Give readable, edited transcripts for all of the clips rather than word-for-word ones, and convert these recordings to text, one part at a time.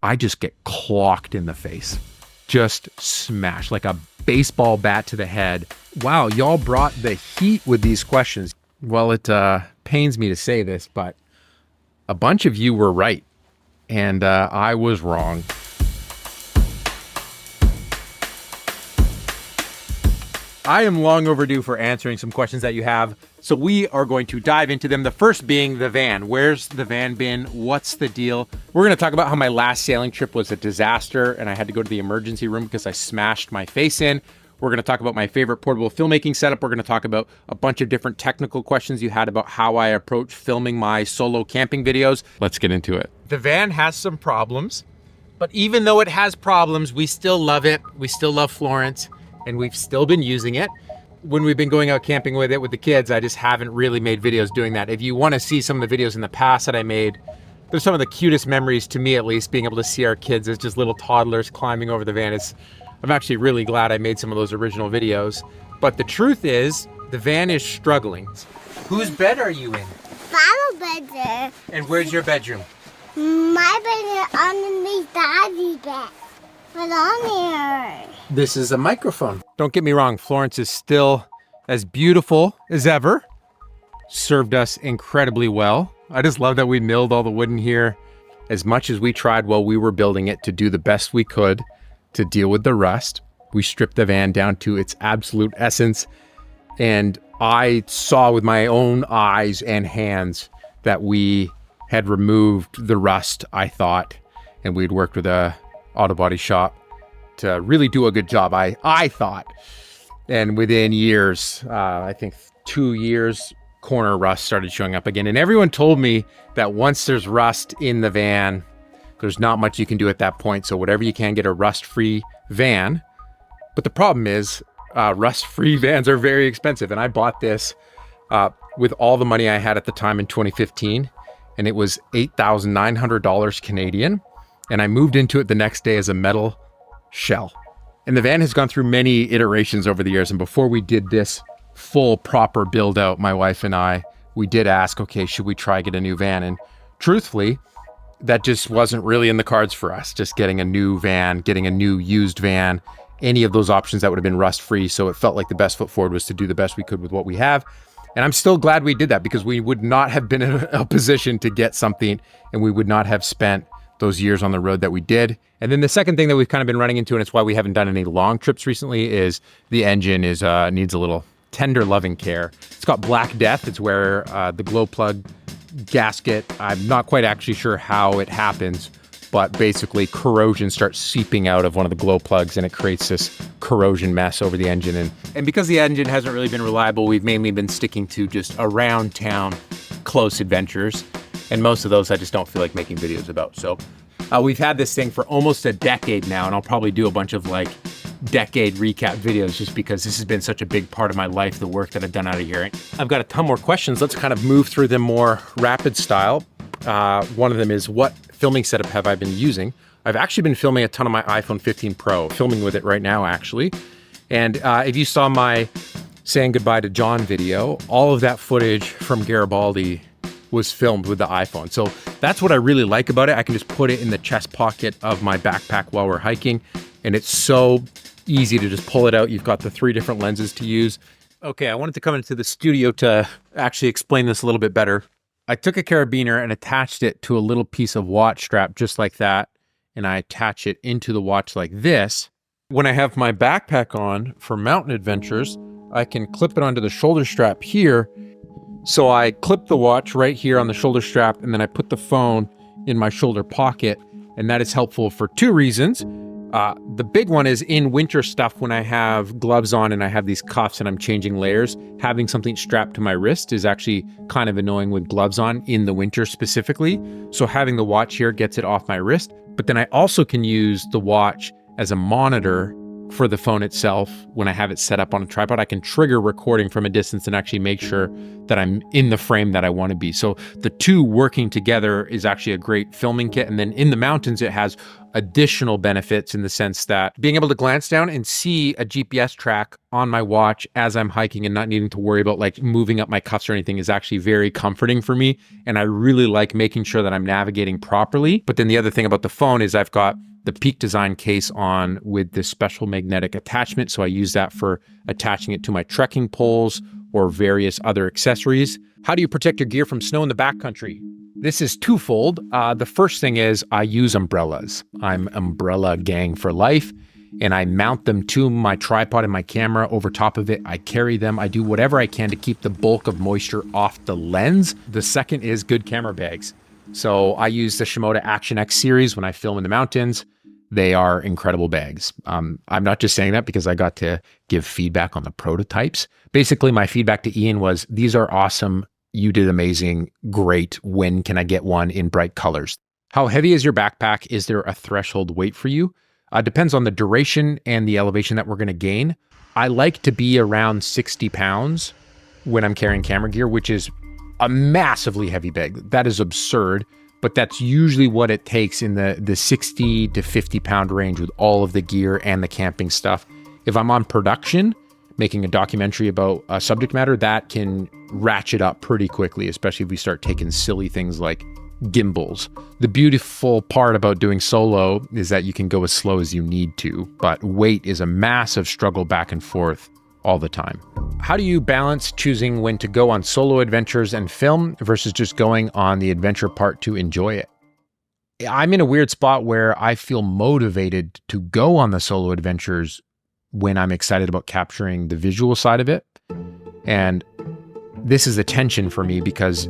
I just get clocked in the face. Just smashed like a baseball bat to the head. Wow, y'all brought the heat with these questions. Well, it pains me to say this, but a bunch of you were right, and I was wrong. I am long overdue for answering some questions that you have, so we are going to dive into them. The first being the van. Where's the van been? What's the deal? We're going to talk about how my last sailing trip was a disaster and I had to go to the emergency room because I smashed my face in. We're going to talk about my favorite portable filmmaking setup. We're going to talk about a bunch of different technical questions you had about how I approach filming my solo camping videos. Let's get into it. The van has some problems, but even though it has problems, we still love it. We still love Florence. And we've still been using it. When we've been going out camping with it with the kids, I just haven't really made videos doing that. If you want to see some of the videos in the past that I made, there's some of the cutest memories, to me at least, being able to see our kids as just little toddlers climbing over the van. I'm actually really glad I made some of those original videos. But the truth is, the van is struggling. Whose bed are you in? Mama's bedroom. And where's your bedroom? My bedroom underneath Daddy's bed. But on here. This is a microphone. Don't get me wrong, Florence is still as beautiful as ever. Served us incredibly well. I just love that we milled all the wood in here. As much as we tried while we were building it to do the best we could to deal with the rust, we stripped the van down to its absolute essence. And I saw with my own eyes and hands that we had removed the rust, I thought, and we'd worked with a auto body shop to really do a good job, I thought. And within years, I think 2 years, corner rust started showing up again. And everyone told me that once there's rust in the van, there's not much you can do at that point. So whatever you can, get a rust-free van. But the problem is, rust-free vans are very expensive. And I bought this with all the money I had at the time in 2015. And it was $8,900 Canadian. And I moved into it the next day as a metal shell. And the van has gone through many iterations over the years. And before we did this full proper build out, my wife and I, we did ask, okay, should we try get a new van? And truthfully, that just wasn't really in the cards for us. Just getting a new van, getting a new used van, any of those options that would have been rust free. So it felt like the best foot forward was to do the best we could with what we have. And I'm still glad we did that, because we would not have been in a position to get something, and we would not have spent those years on the road that we did. And then the second thing that we've kind of been running into, and it's why we haven't done any long trips recently, is the engine needs a little tender loving care. It's got Black Death. It's where the glow plug gasket, I'm not quite actually sure how it happens, but basically corrosion starts seeping out of one of the glow plugs and it creates this corrosion mess over the engine. And because the engine hasn't really been reliable, we've mainly been sticking to just around town close adventures. And most of those I just don't feel like making videos about. So we've had this thing for almost a decade now, and I'll probably do a bunch of like decade recap videos just because this has been such a big part of my life, the work that I've done out of here. I've got a ton more questions. Let's kind of move through them more rapid style. One of them is, what filming setup have I been using? I've actually been filming a ton on my iPhone 15 Pro, filming with it right now actually. And if you saw my saying goodbye to John video, all of that footage from Garibaldi was filmed with the iPhone. So that's what I really like about it. I can just put it in the chest pocket of my backpack while we're hiking, and it's so easy to just pull it out. You've got the 3 different lenses to use. Okay, I wanted to come into the studio to actually explain this a little bit better. I took a carabiner and attached it to a little piece of watch strap just like that, and I attach it into the watch like this. When I have my backpack on for mountain adventures, I can clip it onto the shoulder strap here. So I clip the watch right here on the shoulder strap, and then I put the phone in my shoulder pocket, and that is helpful for 2 reasons. The big one is in winter stuff, when I have gloves on and I have these cuffs and I'm changing layers, having something strapped to my wrist is actually kind of annoying with gloves on in the winter specifically. So having the watch here gets it off my wrist. But then I also can use the watch as a monitor for the phone itself. When I have it set up on a tripod, I can trigger recording from a distance and actually make sure that I'm in the frame that I want to be. So the two working together is actually a great filming kit. And then in the mountains, it has additional benefits in the sense that being able to glance down and see a GPS track on my watch as I'm hiking and not needing to worry about like moving up my cuffs or anything is actually very comforting for me. And I really like making sure that I'm navigating properly. But then the other thing about the phone is I've got the Peak Design case on with this special magnetic attachment. So I use that for attaching it to my trekking poles or various other accessories. How do you protect your gear from snow in the backcountry? This is twofold. The first thing is I use umbrellas. I'm umbrella gang for life, and I mount them to my tripod and my camera over top of it. I carry them. I do whatever I can to keep the bulk of moisture off the lens. The second is good camera bags. So I use the Shimoda Action X series when I film in the mountains. They are incredible bags. I'm not just saying that because I got to give feedback on the prototypes. Basically, my feedback to Ian was, these are awesome. You did amazing. Great. When can I get one in bright colors? How heavy is your backpack? Is there a threshold weight for you? Depends on the duration and the elevation that we're going to gain. I like to be around 60 pounds when I'm carrying camera gear, which is a massively heavy bag. That is absurd, but that's usually what it takes in the 60 to 50 pound range with all of the gear and the camping stuff. If I'm on production, making a documentary about a subject matter, that can ratchet up pretty quickly, especially if we start taking silly things like gimbals. The beautiful part about doing solo is that you can go as slow as you need to, but weight is a massive struggle back and forth all the time. How do you balance choosing when to go on solo adventures and film versus just going on the adventure part to enjoy it? I'm in a weird spot where I feel motivated to go on the solo adventures when I'm excited about capturing the visual side of it. And this is a tension for me because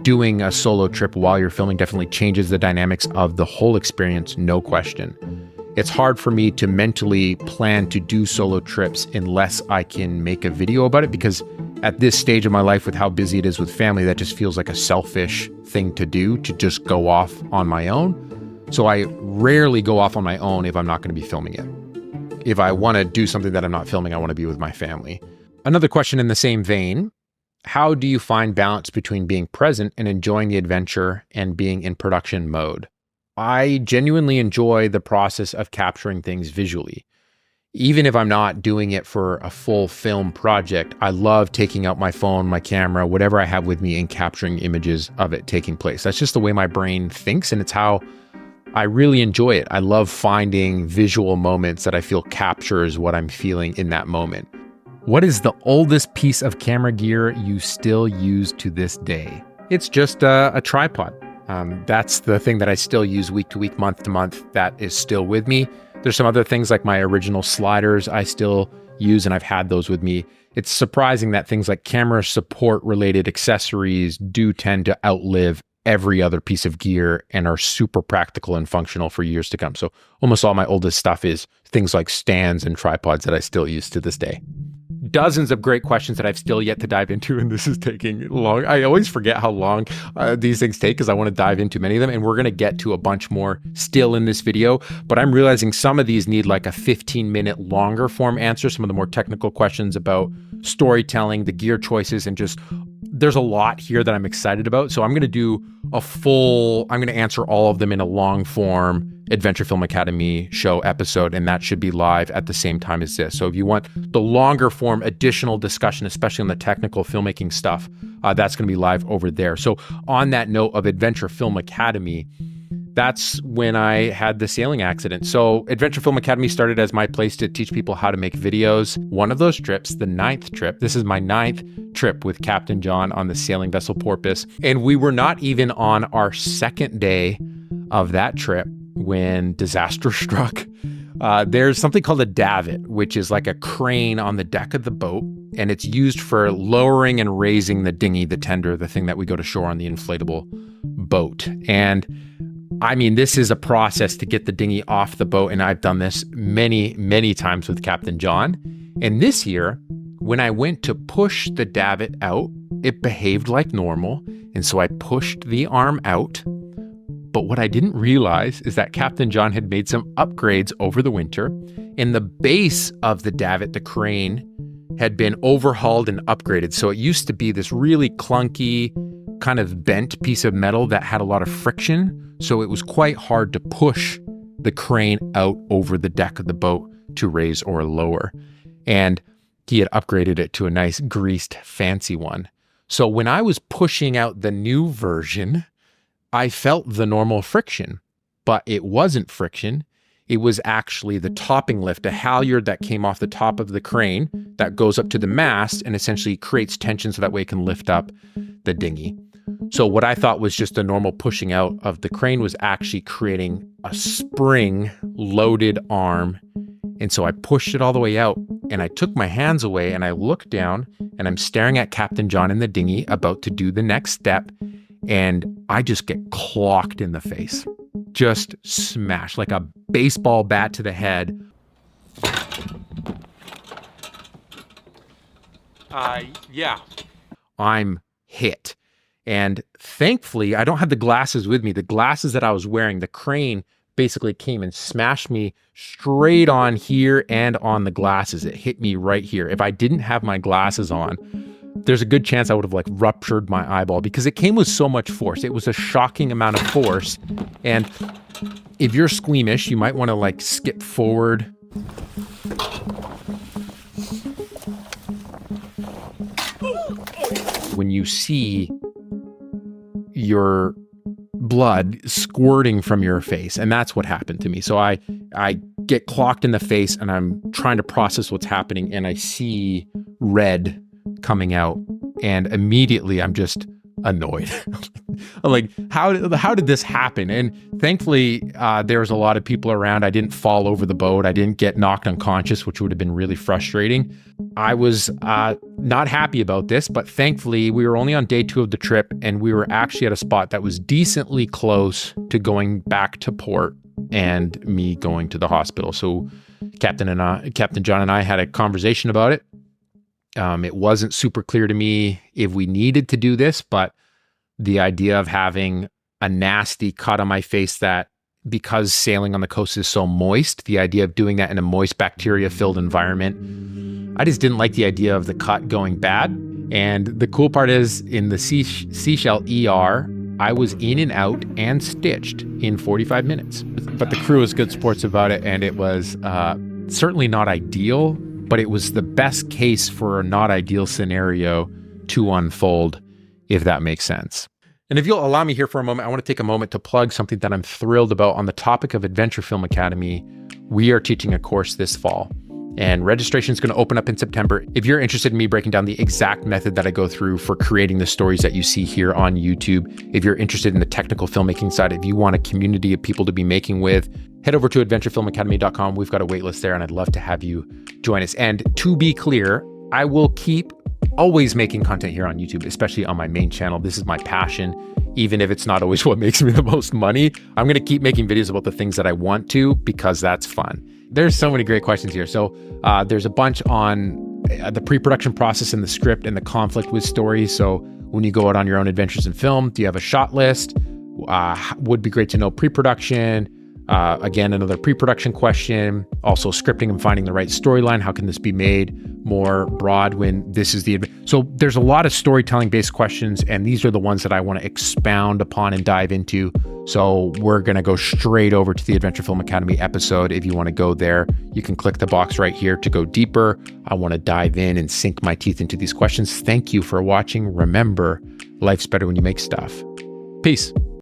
doing a solo trip while you're filming definitely changes the dynamics of the whole experience, no question. It's hard for me to mentally plan to do solo trips unless I can make a video about it, because at this stage of my life with how busy it is with family, that just feels like a selfish thing to do, to just go off on my own. So I rarely go off on my own if I'm not going to be filming it. If I want to do something that I'm not filming, I want to be with my family. Another question in the same vein, how do you find balance between being present and enjoying the adventure and being in production mode? I genuinely enjoy the process of capturing things visually. Even if I'm not doing it for a full film project, I love taking out my phone, my camera, whatever I have with me, and capturing images of it taking place. That's just the way my brain thinks, and it's how I really enjoy it. I love finding visual moments that I feel captures what I'm feeling in that moment. What is the oldest piece of camera gear you still use to this day? It's just a tripod. That's the thing that I still use week to week, month to month. That is still with me. There's some other things like my original sliders I still use, and I've had those with me. It's surprising that things like camera support related accessories do tend to outlive every other piece of gear and are super practical and functional for years to come. So almost all my oldest stuff is things like stands and tripods that I still use to this day. Dozens of great questions that I've still yet to dive into, and this is taking long. I always forget how long these things take because I want to dive into many of them, and we're going to get to a bunch more still in this video, but I'm realizing some of these need like a 15-minute longer form answer, some of the more technical questions about storytelling, the gear choices, and just there's a lot here that I'm excited about. So I'm going to do I'm going to answer all of them in a long form Adventure Film Academy show episode, and that should be live at the same time as this. So if you want the longer form additional discussion, especially on the technical filmmaking stuff, that's going to be live over there. So on that note of Adventure Film Academy, that's when I had the sailing accident. So Adventure Film Academy started as my place to teach people how to make videos. One of those trips, the 9th trip, this is my 9th trip with Captain John on the sailing vessel Porpoise. And we were not even on our 2nd day of that trip when disaster struck. There's something called a davit, which is like a crane on the deck of the boat, and it's used for lowering and raising the dinghy, the tender, the thing that we go to shore on, the inflatable boat. And I mean, this is a process to get the dinghy off the boat, and I've done this many, many times with Captain John. And this year, when I went to push the davit out, it behaved like normal, and so I pushed the arm out. But what I didn't realize is that Captain John had made some upgrades over the winter, And the base of the davit, the crane, had been overhauled and upgraded. So it used to be this really clunky, kind of bent piece of metal that had a lot of friction. So it was quite hard to push the crane out over the deck of the boat to raise or lower. And he had upgraded it to a nice greased, fancy one. So when I was pushing out the new version, I felt the normal friction, but it wasn't friction. It was actually the topping lift, a halyard that came off the top of the crane that goes up to the mast and essentially creates tension so that way it can lift up the dinghy. So what I thought was just a normal pushing out of the crane was actually creating a spring-loaded arm. And so I pushed it all the way out and I took my hands away and I looked down and I'm staring at Captain John in the dinghy about to do the next step. And I just get clocked in the face, just smashed like a baseball bat to the head. Yeah. I'm hit. And thankfully, I don't have the glasses with me. The glasses that I was wearing, the crane basically came and smashed me straight on here and on the glasses. It hit me right here. If I didn't have my glasses on, there's a good chance I would have like ruptured my eyeball because it came with so much force. It was a shocking amount of force. And if you're squeamish, you might want to like skip forward. When you see your blood squirting from your face, and that's what happened to me. So I get clocked in the face and I'm trying to process what's happening and I see red coming out and immediately I'm just annoyed. I'm like, how did this happen? And thankfully, there was a lot of people around. I didn't fall over the boat. I didn't get knocked unconscious, which would have been really frustrating. I was not happy about this, but thankfully we were only on day 2 of the trip and we were actually at a spot that was decently close to going back to port and me going to the hospital. So Captain John and I had a conversation about it. It wasn't super clear to me if we needed to do this, but the idea of having a nasty cut on my face that, because sailing on the coast is so moist, the idea of doing that in a moist, bacteria-filled environment, I just didn't like the idea of the cut going bad. And the cool part is, in the Seashell ER, I was in and out and stitched in 45 minutes. But the crew was good sports about it, and it was certainly not ideal, but it was the best case for a not ideal scenario to unfold, if that makes sense. And if you'll allow me here for a moment, I want to take a moment to plug something that I'm thrilled about on the topic of Adventure Film Academy. We are teaching a course this fall, and registration is going to open up in September. If you're interested in me breaking down the exact method that I go through for creating the stories that you see here on YouTube, if you're interested in the technical filmmaking side, if you want a community of people to be making with, head over to adventurefilmacademy.com. We've got a waitlist there, and I'd love to have you join us. And to be clear, I will keep always making content here on YouTube, especially on my main channel. This is my passion. Even if it's not always what makes me the most money, I'm going to keep making videos about the things that I want to, because that's fun. There's so many great questions here. So there's a bunch on the pre-production process and the script and the conflict with stories. So when you go out on your own adventures in film, do you have a shot list? Would be great to know pre-production. Again, another pre-production question. Also scripting and finding the right storyline. How can this be made more broad when this is the... So there's a lot of storytelling based questions, and these are the ones that I want to expound upon and dive into. So we're going to go straight over to the Adventure Film Academy episode. If you want to go there, you can click the box right here to go deeper. I want to dive in and sink my teeth into these questions. Thank you for watching. Remember, life's better when you make stuff. Peace.